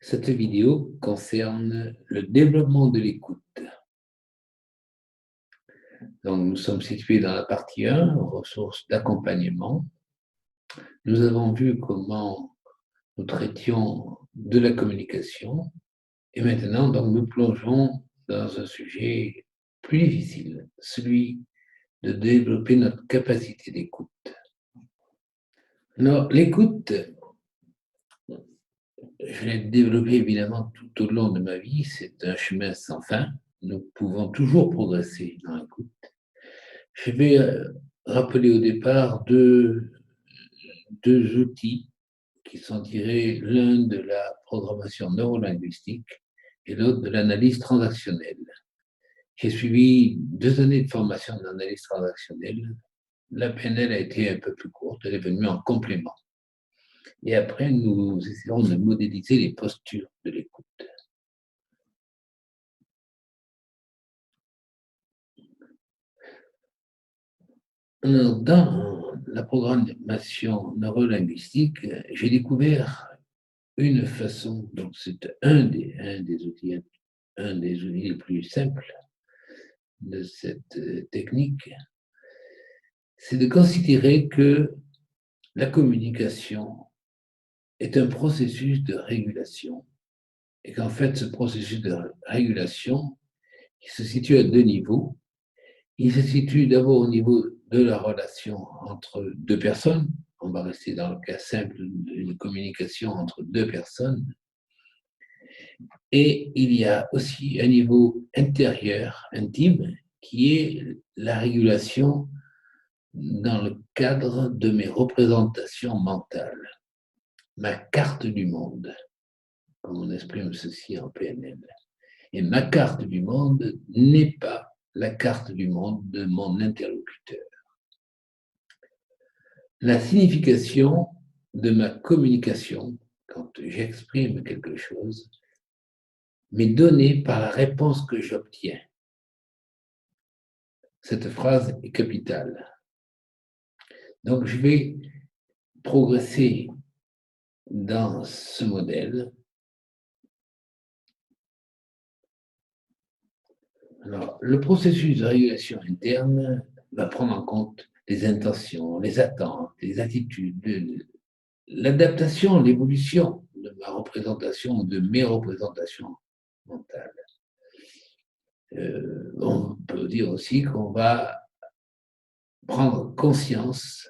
Cette vidéo concerne le développement de l'écoute. Donc, nous sommes situés dans la partie 1, ressources d'accompagnement. Nous avons vu comment nous traitions de la communication et maintenant, donc, nous plongeons dans un sujet plus difficile, celui de développer notre capacité d'écoute. Alors, l'écoute, je l'ai développée évidemment tout au long de ma vie, c'est un chemin sans fin. Nous pouvons toujours progresser dans l'écoute. Je vais rappeler au départ deux outils qui sont tirés, l'un de la programmation neurolinguistique et l'autre de l'analyse transactionnelle. J'ai suivi 2 années de formation d'analyse transactionnelle. La PNL a été un peu plus courte, elle est venue en complément. Et après, nous essayons de modéliser les postures de l'écoute. Dans la programmation neurolinguistique, j'ai découvert une façon, donc c'est un des outils les plus simples de cette technique, c'est de considérer que la communication est un processus de régulation et qu'en fait, ce processus de régulation, il se situe à 2 niveaux. Il se situe d'abord au niveau de la relation entre 2 personnes. On va rester dans le cas simple d'une communication entre 2 personnes. Et il y a aussi un niveau intérieur, intime, qui est la régulation dans le cadre de mes représentations mentales, ma carte du monde, comme on exprime ceci en PNL. Et ma carte du monde n'est pas la carte du monde de mon interlocuteur. La signification de ma communication, quand j'exprime quelque chose, m'est donnée par la réponse que j'obtiens. Cette phrase est capitale. Donc, je vais progresser dans ce modèle. Alors, le processus de régulation interne va prendre en compte les intentions, les attentes, les attitudes, l'adaptation, l'évolution de ma représentation, de mes représentations mentales. On peut dire aussi qu'on va prendre conscience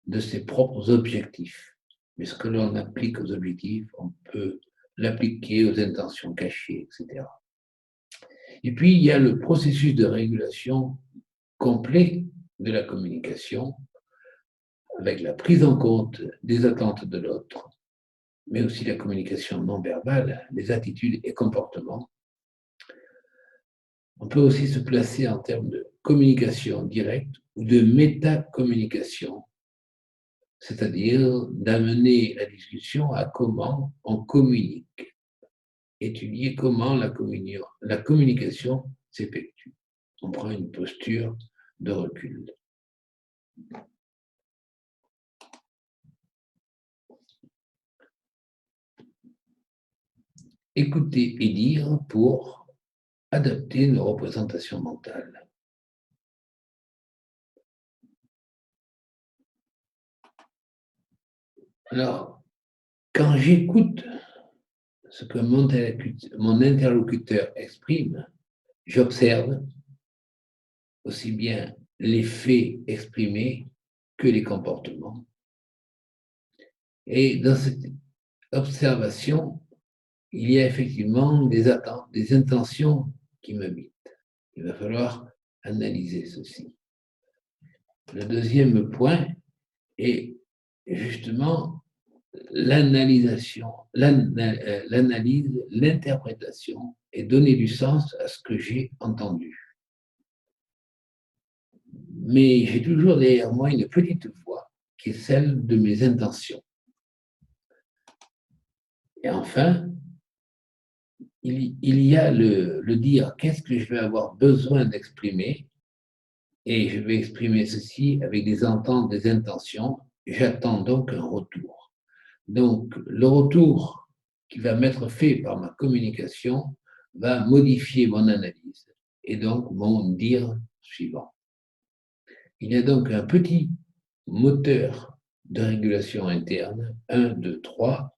de ses propres objectifs. Mais ce que l'on applique aux objectifs, on peut l'appliquer aux intentions cachées, etc. Et puis, il y a le processus de régulation complet de la communication, avec la prise en compte des attentes de l'autre, mais aussi la communication non verbale, les attitudes et comportements. On peut aussi se placer en termes de communication directe ou de métacommunication, c'est-à-dire d'amener la discussion à comment on communique, étudier comment la communication s'effectue. On prend une posture de recul. Écouter et dire pour adapter nos représentations mentales. Alors, quand j'écoute ce que mon interlocuteur exprime, j'observe aussi bien les faits exprimés que les comportements. Et dans cette observation, il y a effectivement des attentes, des intentions qui m'habitent. Il va falloir analyser ceci. Le deuxième point est justement l'analyse, l'interprétation et donner du sens à ce que j'ai entendu. Mais j'ai toujours derrière moi une petite voix qui est celle de mes intentions. Et enfin, il y a le dire qu'est-ce que je vais avoir besoin d'exprimer, et je vais exprimer ceci avec des ententes, des intentions. J'attends donc un retour. Donc, le retour qui va m'être fait par ma communication va modifier mon analyse et donc mon dire suivant. Il y a donc un petit moteur de régulation interne, 1, 2, 3,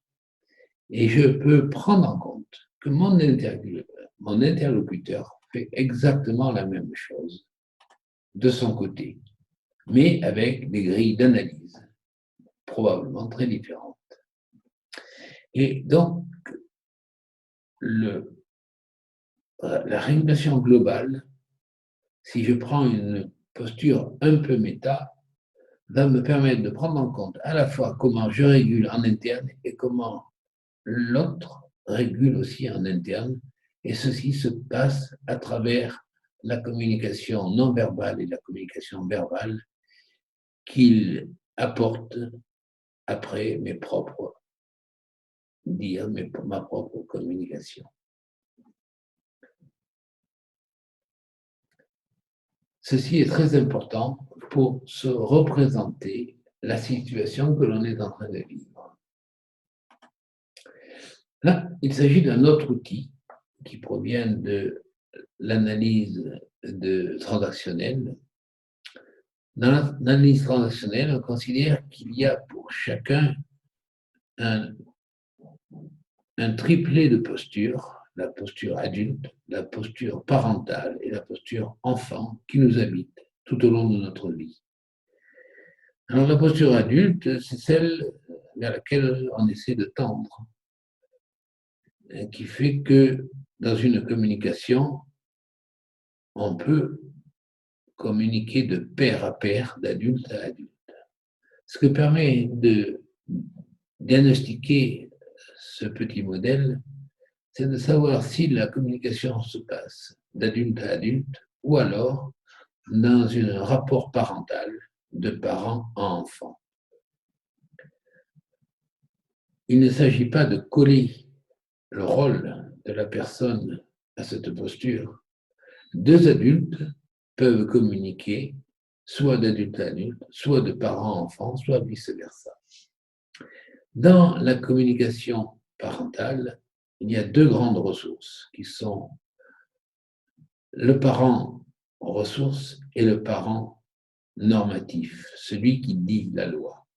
et je peux prendre en compte que mon interlocuteur fait exactement la même chose de son côté, mais avec des grilles d'analyse probablement très différentes. Et donc, la régulation globale, si je prends une posture un peu méta, va me permettre de prendre en compte à la fois comment je régule en interne et comment l'autre régule aussi en interne. Et ceci se passe à travers la communication non verbale et la communication verbale qu'il apporte après mes propres dires, ma propre communication. Ceci est très important pour se représenter la situation que l'on est en train de vivre. Là, il s'agit d'un autre outil qui provient de l'analyse transactionnelle. Dans l'analyse transactionnelle, on considère qu'il y a pour chacun un triplet de postures, la posture adulte, la posture parentale et la posture enfant qui nous habitent tout au long de notre vie. Alors la posture adulte, c'est celle vers laquelle on essaie de tendre, qui fait que dans une communication, on peut communiquer de pair à pair, d'adulte à adulte. Ce que permet de diagnostiquer ce petit modèle, c'est de savoir si la communication se passe d'adulte à adulte ou alors dans un rapport parental de parent à enfant. Il ne s'agit pas de coller le rôle de la personne à cette posture. Deux adultes peuvent communiquer soit d'adulte à adulte, soit de parent à enfant, soit vice-versa. Dans la communication parentale, il y a deux grandes ressources qui sont le parent ressource et le parent normatif, celui qui dit la loi.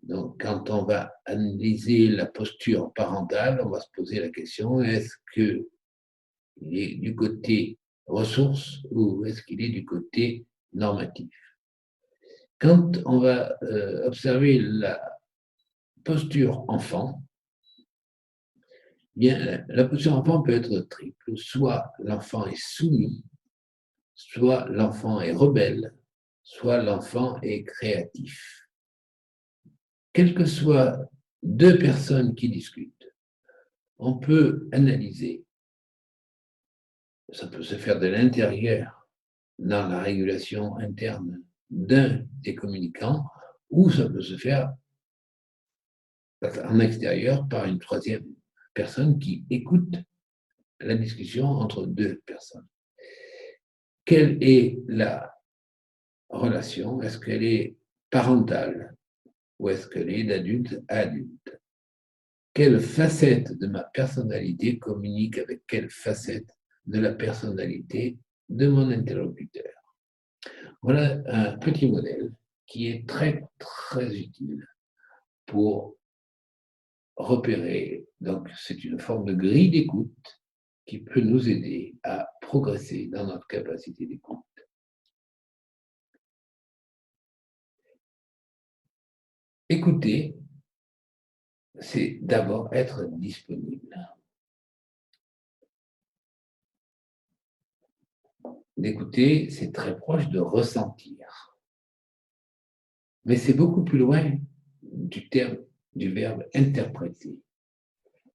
Donc, quand on va analyser la posture parentale, on va se poser la question, est-ce qu'il est du côté ressource ou est-ce qu'il est du côté normatif? Quand on va observer la posture enfant, bien, la posture enfant peut être triple. Soit l'enfant est soumis, soit l'enfant est rebelle, soit l'enfant est créatif. Quelles que soient deux personnes qui discutent, on peut analyser, ça peut se faire de l'intérieur, dans la régulation interne d'un des communicants, ou ça peut se faire en extérieur par une troisième personne qui écoute la discussion entre deux personnes. Quelle est la relation? Est-ce qu'elle est parentale ou est-ce qu'elle est d'adulte à adulte? Quelle facette de ma personnalité communique avec quelle facette de la personnalité de mon interlocuteur? Voilà un petit modèle qui est très, très utile pour repérer. Donc, c'est une forme de grille d'écoute qui peut nous aider à progresser dans notre capacité d'écoute. Écouter, c'est d'abord être disponible. D'écouter, c'est très proche de ressentir. Mais c'est beaucoup plus loin du verbe interpréter.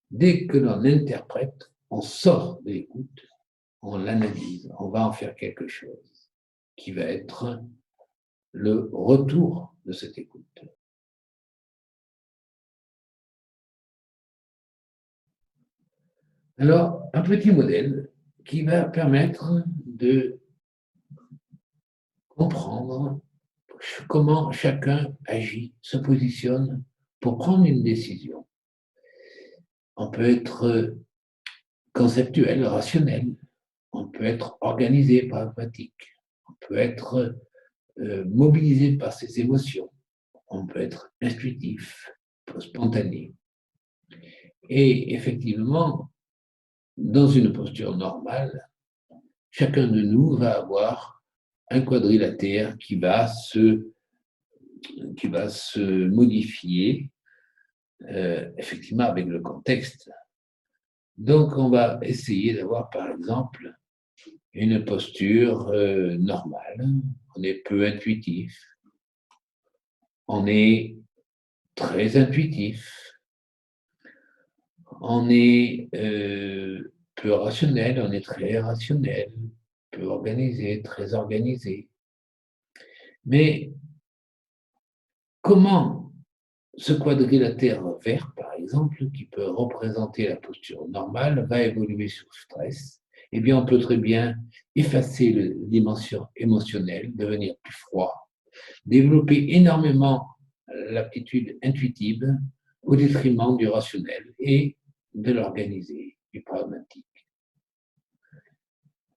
Dès que l'on interprète, on sort de l'écoute, on l'analyse, on va en faire quelque chose qui va être le retour de cette écoute. Alors, un petit modèle qui va permettre de comprendre comment chacun agit, se positionne pour prendre une décision. on peut être conceptuel, rationnel, on peut être organisé, pragmatique, on peut être mobilisé par ses émotions, on peut être intuitif, spontané. Et effectivement, dans une posture normale, chacun de nous va avoir un quadrilatère qui va se modifier, effectivement, avec le contexte. Donc, on va essayer d'avoir, par exemple, une posture normale. On est peu intuitif. On est très intuitif. On est peu rationnel, on est très rationnel, peu organisé, très organisé. Mais comment ce quadrilatère vert, par exemple, qui peut représenter la posture normale, va évoluer sous stress? Eh bien, on peut très bien effacer la dimension émotionnelle, devenir plus froid, développer énormément l'aptitude intuitive au détriment du rationnel et de l'organisé, du pragmatique.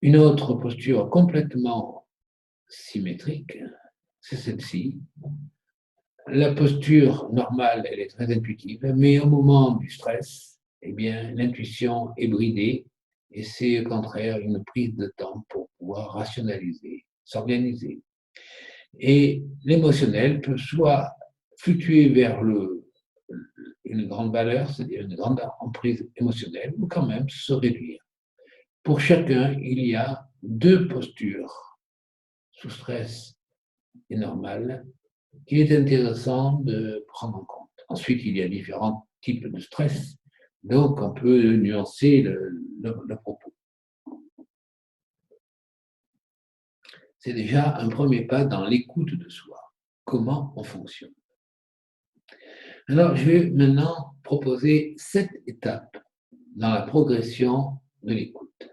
Une autre posture complètement symétrique, c'est celle-ci. La posture normale, elle est très intuitive, mais au moment du stress, eh bien, l'intuition est bridée et c'est au contraire une prise de temps pour pouvoir rationaliser, s'organiser. Et l'émotionnel peut soit fluctuer vers une grande valeur, c'est-à-dire une grande emprise émotionnelle, ou quand même se réduire. Pour chacun, il y a deux postures sous stress et normales qu'il est intéressant de prendre en compte. Ensuite, il y a différents types de stress, donc on peut nuancer le propos. C'est déjà un premier pas dans l'écoute de soi. Comment on fonctionne? Alors, je vais maintenant proposer 7 étapes dans la progression de l'écoute.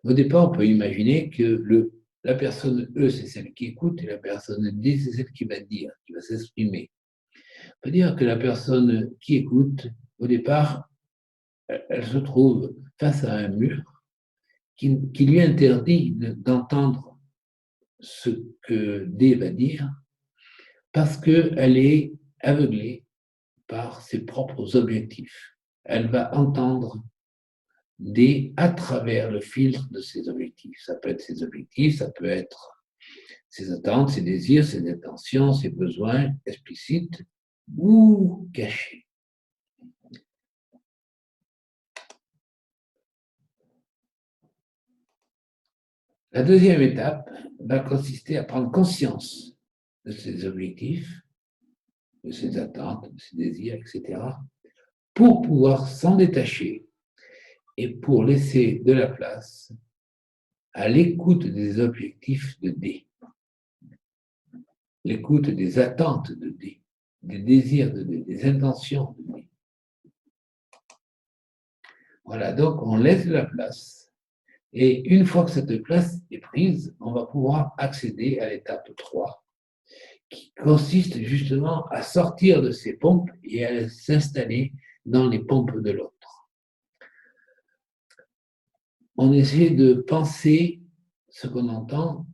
Au départ, on peut imaginer que la personne E, c'est celle qui écoute, et la personne D, c'est celle qui va dire, qui va s'exprimer. On peut dire que la personne qui écoute, au départ, elle se trouve face à un mur qui lui interdit d'entendre ce que D va dire parce qu'elle est aveuglée par ses propres objectifs. Elle va entendre D à travers le filtre de ses objectifs. Ça peut être ses objectifs, ça peut être ses attentes, ses désirs, ses intentions, ses besoins explicites ou cachés. La deuxième étape va consister à prendre conscience de ses objectifs, de ses attentes, de ses désirs, etc., pour pouvoir s'en détacher et pour laisser de la place à l'écoute des objectifs de D, l'écoute des attentes de D, des désirs de D, des intentions de D. Voilà, donc on laisse de la place et une fois que cette place est prise, on va pouvoir accéder à l'étape 3 qui consiste justement à sortir de ces pompes et à s'installer dans les pompes de l'autre. On essaie de penser ce qu'on entend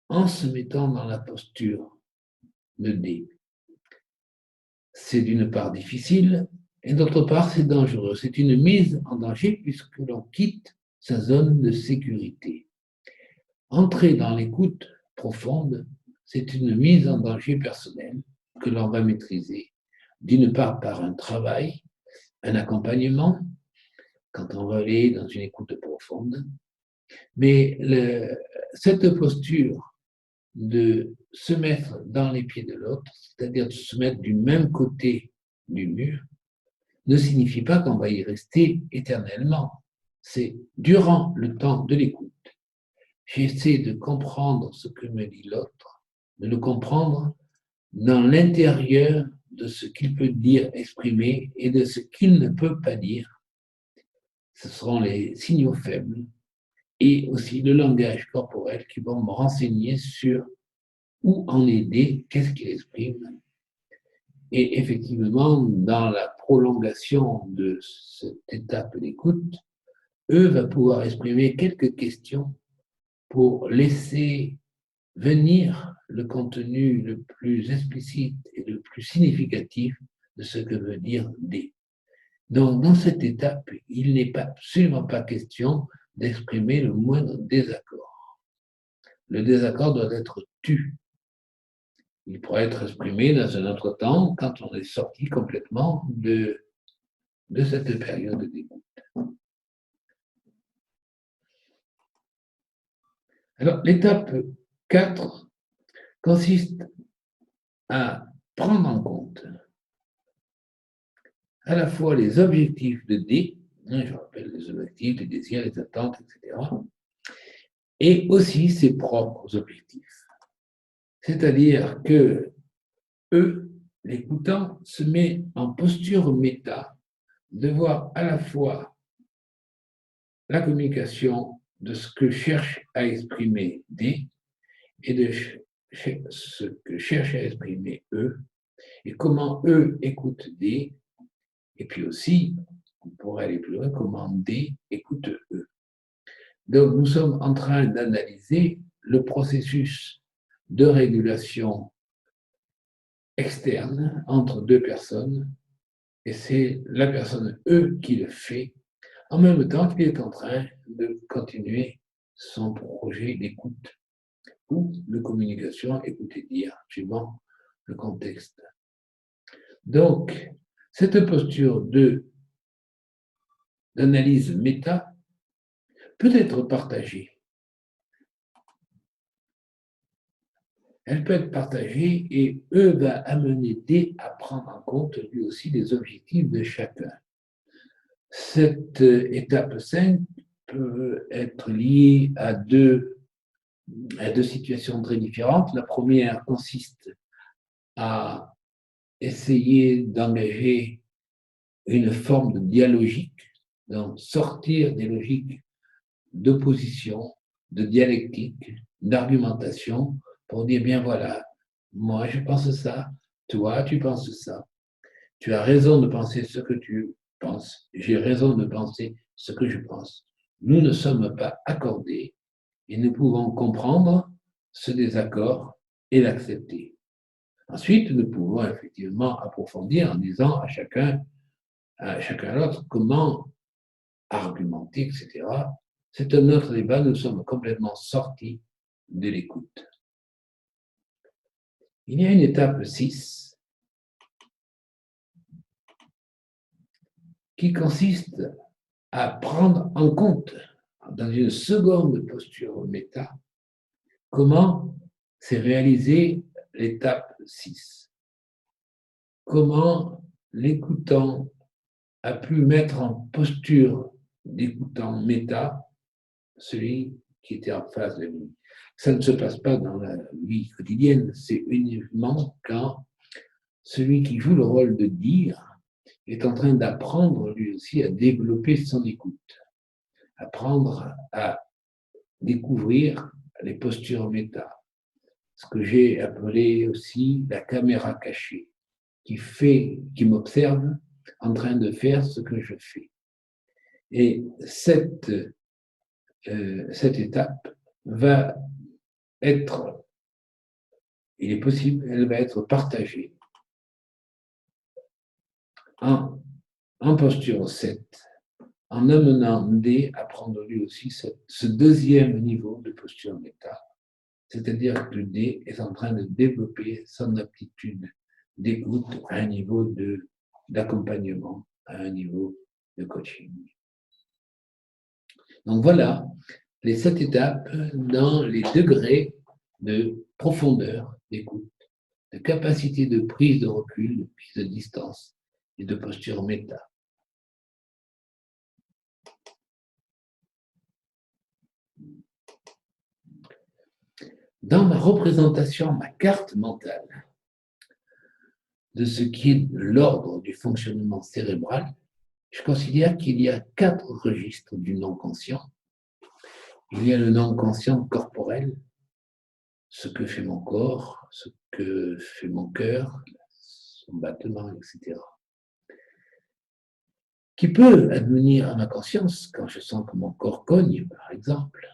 en se mettant dans la posture de D. C'est d'une part difficile et d'autre part c'est dangereux. C'est une mise en danger puisque l'on quitte sa zone de sécurité. Entrer dans l'écoute profonde, c'est une mise en danger personnelle que l'on va maîtriser, d'une part par un travail, un accompagnement, quand on va aller dans une écoute profonde, mais cette posture de se mettre dans les pieds de l'autre, c'est-à-dire de se mettre du même côté du mur, ne signifie pas qu'on va y rester éternellement. C'est durant le temps de l'écoute. J'essaie de comprendre ce que me dit l'autre, de le comprendre dans l'intérieur de ce qu'il peut dire, exprimer et de ce qu'il ne peut pas dire. Ce seront les signaux faibles et aussi le langage corporel qui vont me renseigner sur où en est D, qu'est-ce qu'il exprime. Et effectivement, dans la prolongation de cette étape d'écoute, E va pouvoir exprimer quelques questions pour laisser venir le contenu le plus explicite et le plus significatif de ce que veut dire D. Donc, dans cette étape, il n'est absolument pas question d'exprimer le moindre désaccord. Le désaccord doit être tu. Il pourrait être exprimé dans un autre temps quand on est sorti complètement de cette période d'écoute. Alors, l'étape 4 consiste à prendre en compte à la fois les objectifs de D, je rappelle les objectifs, les désirs, les attentes, etc., et aussi ses propres objectifs. C'est-à-dire que eux, l'écoutant, se met en posture méta de voir à la fois la communication de ce que cherche à exprimer D et de ce que cherche à exprimer eux, et comment eux écoutent D, et puis aussi, on pourrait aller plus loin, comment D écoute eux. Donc, nous sommes en train d'analyser le processus de régulation externe entre deux personnes, et c'est la personne E qui le fait, en même temps qu'il est en train de continuer son projet d'écoute ou de communication, écouter dire, suivant le contexte. Donc, cette posture d'analyse méta peut être partagée. Elle peut être partagée et E va amener D à prendre en compte lui aussi les objectifs de chacun. Cette étape 5 peut être liée à deux situations très différentes. La première consiste à essayer d'engager une forme de dialogique, donc sortir des logiques d'opposition, de dialectique, d'argumentation, pour dire, bien voilà, moi je pense ça, toi tu penses ça, tu as raison de penser ce que tu penses, j'ai raison de penser ce que je pense. Nous ne sommes pas accordés et nous pouvons comprendre ce désaccord et l'accepter. Ensuite, nous pouvons effectivement approfondir en disant à chacun l'autre comment argumenter, etc. C'est un autre débat, nous sommes complètement sortis de l'écoute. Il y a une étape 6 qui consiste à prendre en compte, dans une seconde posture méta, comment s'est réalisée l'étape 6. Comment l'écoutant a pu mettre en posture d'écoutant méta celui qui était en face de lui. Ça ne se passe pas dans la vie quotidienne, c'est uniquement quand celui qui joue le rôle de dire est en train d'apprendre lui aussi à développer son écoute, apprendre à découvrir les postures méta, ce que j'ai appelé aussi la caméra cachée, qui m'observe en train de faire ce que je fais. Et cette étape va être, il est possible, elle va être partagée en posture 7, en amenant D à prendre lui aussi ce deuxième niveau de posture méta. C'est-à-dire que D est en train de développer son aptitude d'écoute à un niveau d'accompagnement, à un niveau de coaching. Donc voilà les 7 étapes dans les degrés de profondeur d'écoute, de capacité de prise de recul, de prise de distance et de posture méta. Dans ma représentation, ma carte mentale de ce qui est l'ordre du fonctionnement cérébral, je considère qu'il y a 4 registres du non-conscient. Il y a le non-conscient corporel, ce que fait mon corps, ce que fait mon cœur, son battement, etc. qui peut advenir à ma conscience quand je sens que mon corps cogne, par exemple,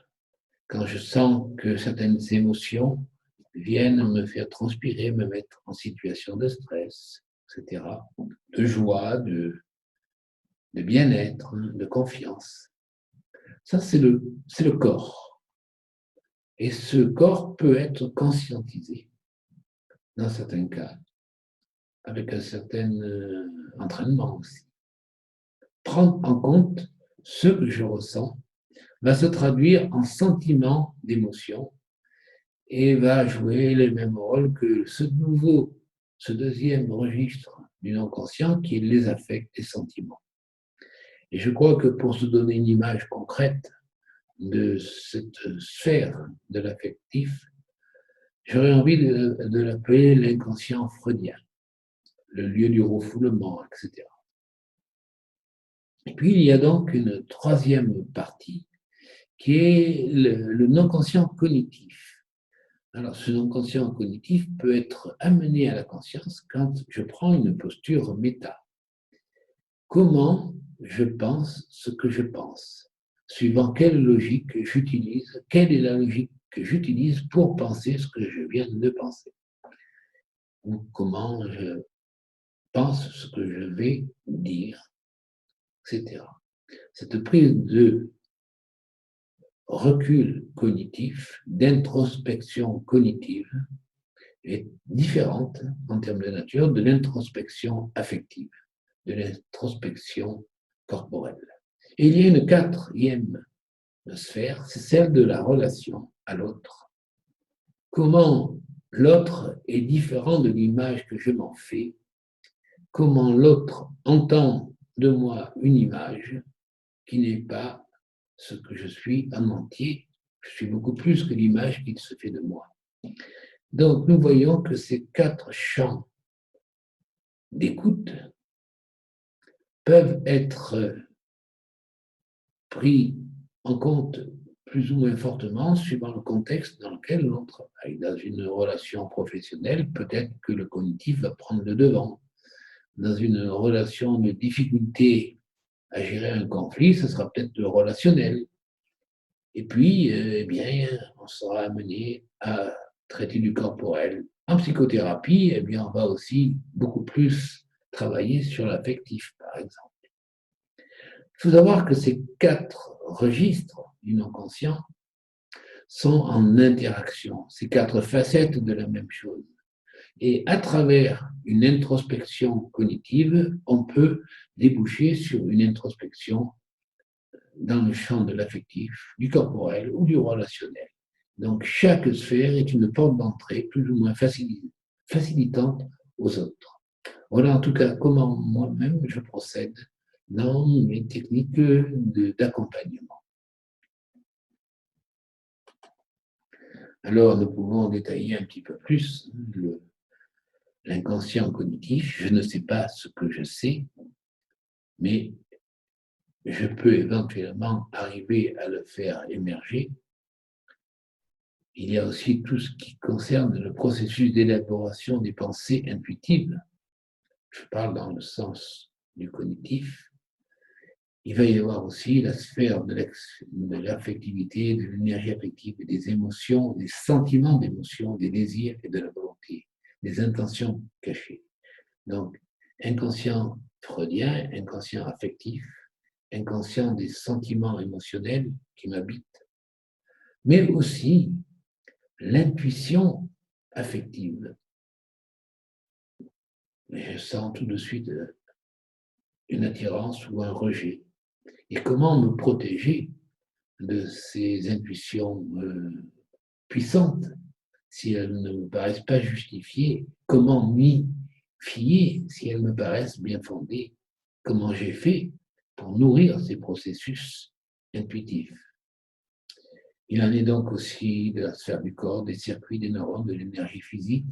quand je sens que certaines émotions viennent me faire transpirer, me mettre en situation de stress, etc., de joie, de bien-être, de confiance. Ça, c'est le corps. Et ce corps peut être conscientisé, dans certains cas, avec un certain entraînement aussi. Prendre en compte ce que je ressens va se traduire en sentiment d'émotion et va jouer le même rôle que ce deuxième registre du non-conscient qui est les affects et sentiments. Et je crois que pour se donner une image concrète de cette sphère de l'affectif, j'aurais envie de l'appeler l'inconscient freudien, le lieu du refoulement, etc. Et puis il y a donc une troisième partie qui est le non-conscient cognitif. Alors, ce non-conscient cognitif peut être amené à la conscience quand je prends une posture méta. Comment je pense ce que je pense? Suivant quelle logique j'utilise? Quelle est la logique que j'utilise pour penser ce que je viens de penser? Ou comment je pense ce que je vais dire, etc. Cette prise de recul cognitif, d'introspection cognitive, est différente en termes de nature de l'introspection affective, de l'introspection corporelle. Et il y a une quatrième sphère, c'est celle de la relation à l'autre. Comment l'autre est différent de l'image que je m'en fais, comment l'autre entend de moi une image qui n'est pas ce que je suis en entier. Je suis beaucoup plus que l'image qu'il se fait de moi. Donc, nous voyons que ces quatre champs d'écoute peuvent être pris en compte plus ou moins fortement suivant le contexte dans lequel l'on travaille. Dans une relation professionnelle, peut-être que le cognitif va prendre le devant. Dans une relation de difficulté à gérer un conflit, ce sera peut-être le relationnel. Et puis, eh bien, on sera amené à traiter du corporel. En psychothérapie, eh bien, on va aussi beaucoup plus travailler sur l'affectif, par exemple. Il faut savoir que ces quatre registres du non-conscient sont en interaction, ces quatre facettes de la même chose. Et à travers une introspection cognitive, on peut déboucher sur une introspection dans le champ de l'affectif, du corporel ou du relationnel. Donc chaque sphère est une porte d'entrée plus ou moins facilitante aux autres. Voilà en tout cas comment moi-même je procède dans mes techniques d'accompagnement. Alors nous pouvons détailler un petit peu plus l'inconscient cognitif. Je ne sais pas ce que je sais, mais je peux éventuellement arriver à le faire émerger. Il y a aussi tout ce qui concerne le processus d'élaboration des pensées intuitives. Je parle dans le sens du cognitif. Il va y avoir aussi la sphère de l'affectivité, de l'énergie affective, des émotions, des sentiments d'émotion, des désirs et de la volonté, des intentions cachées. Donc, inconscient freudien, inconscient affectif, inconscient des sentiments émotionnels qui m'habitent, mais aussi l'intuition affective. Je sens tout de suite une attirance ou un rejet. Et comment me protéger de ces intuitions puissantes si elles ne me paraissent pas justifiées? Comment m'y fier si elles me paraissent bien fondées? Comment j'ai fait pour nourrir ces processus intuitifs? Il en est donc aussi de la sphère du corps, des circuits, des neurones, de l'énergie physique,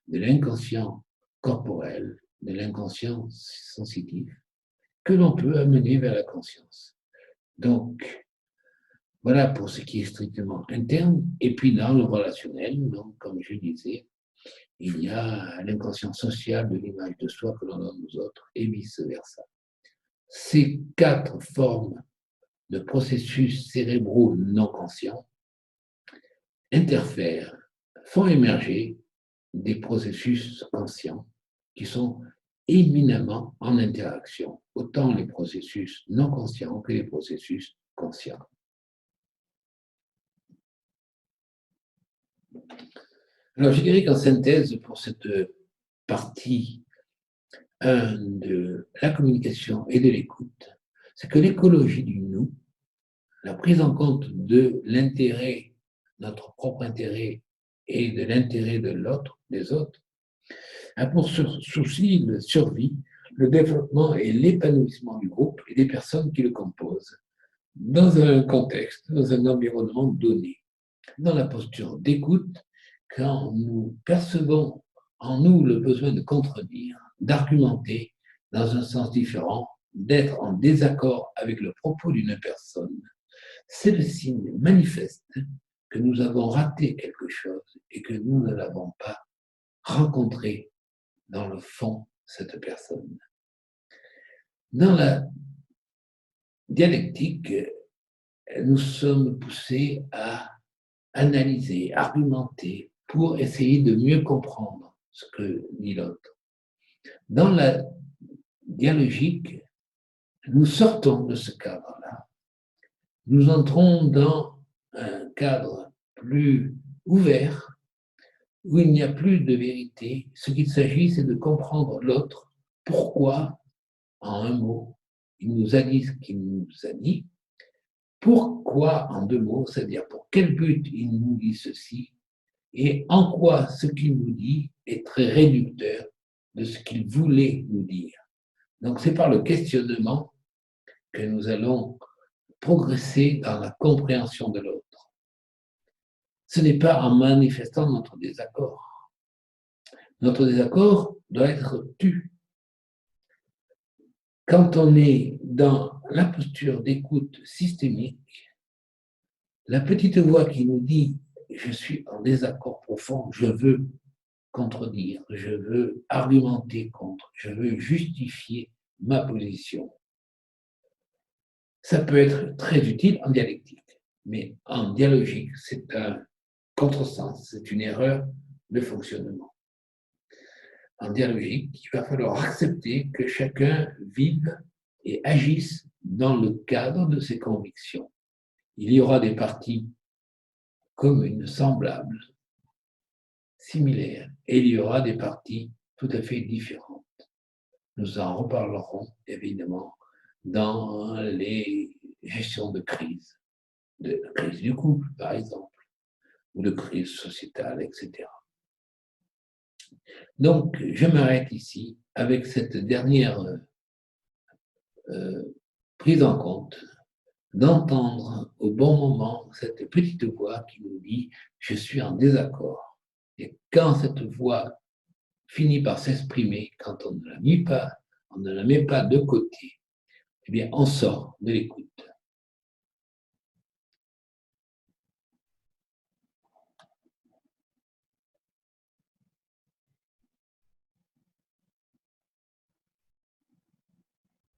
de l'inconscient corporel, de l'inconscient sensitif, que l'on peut amener vers la conscience. Donc, voilà pour ce qui est strictement interne. Et puis dans le relationnel, donc, comme je disais, il y a l'inconscient social de l'image de soi que l'on donne aux autres et vice-versa. Ces 4 formes de processus cérébraux non conscients interfèrent, font émerger des processus conscients qui sont éminemment en interaction, autant les processus non conscients que les processus conscients. Alors, je dirais qu'en synthèse, pour cette partie 1 de la communication et de l'écoute, c'est que l'écologie du nous, la prise en compte de l'intérêt, notre propre intérêt et de l'intérêt de l'autre, des autres, a pour souci de survie, le développement et l'épanouissement du groupe et des personnes qui le composent, dans un contexte, dans un environnement donné. Dans la posture d'écoute, quand nous percevons en nous le besoin de contredire, d'argumenter dans un sens différent, d'être en désaccord avec le propos d'une personne, c'est le signe manifeste que nous avons raté quelque chose et que nous ne l'avons pas rencontré dans le fond cette personne. Dans la dialectique, nous sommes poussés à analyser, argumenter pour essayer de mieux comprendre ce que dit l'autre. Dans la dialogique, nous sortons de ce cadre-là. Nous entrons dans un cadre plus ouvert où il n'y a plus de vérité. Ce qu'il s'agit, c'est de comprendre l'autre, pourquoi, en un mot, il nous a dit ce qu'il nous a dit, pourquoi, en 2 mots, c'est-à-dire pour quel but il nous dit ceci, et en quoi ce qu'il nous dit est très réducteur de ce qu'il voulait nous dire. Donc, c'est par le questionnement que nous allons progresser dans la compréhension de l'autre. Ce n'est pas en manifestant notre désaccord. Notre désaccord doit être tu. Quand on est dans la posture d'écoute systémique, la petite voix qui nous dit « je suis en désaccord profond, je veux contredire, je veux argumenter contre, je veux justifier ma position », ça peut être très utile en dialectique, mais en dialogique, c'est un contresens, c'est une erreur de fonctionnement. En dialogique, il va falloir accepter que chacun vive et agisse dans le cadre de ses convictions. Il y aura des parties communes, semblables, similaires, et il y aura des parties tout à fait différentes. Nous en reparlerons évidemment dans les gestions de crise du couple par exemple, ou de crise sociétale, etc. Donc, je m'arrête ici avec cette dernière prise en compte, d'entendre au bon moment cette petite voix qui nous dit « je suis en désaccord ». Et quand cette voix finit par s'exprimer, quand on ne la met pas de côté, eh bien, on sort de l'écoute.